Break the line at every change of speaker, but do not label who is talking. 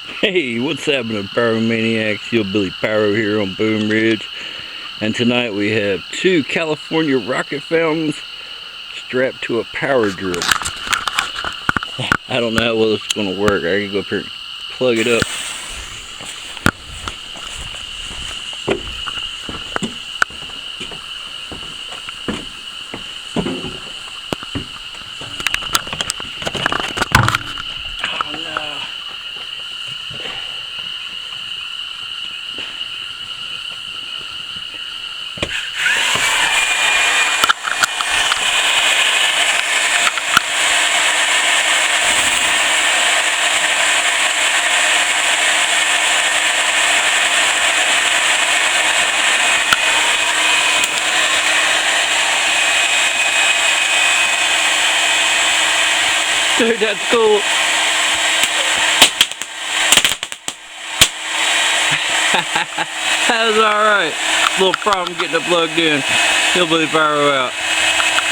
Hey, what's happening, Pyromaniacs? Hillbilly Pyro here on Boom Ridge. And tonight we have two California rocket fountains strapped to a power drill. I don't know how well this is going to work. I can go up here and plug it up. Oh no. Dude, that's cool. That was alright. Little problem getting it plugged in. Hillbilly Pyro out.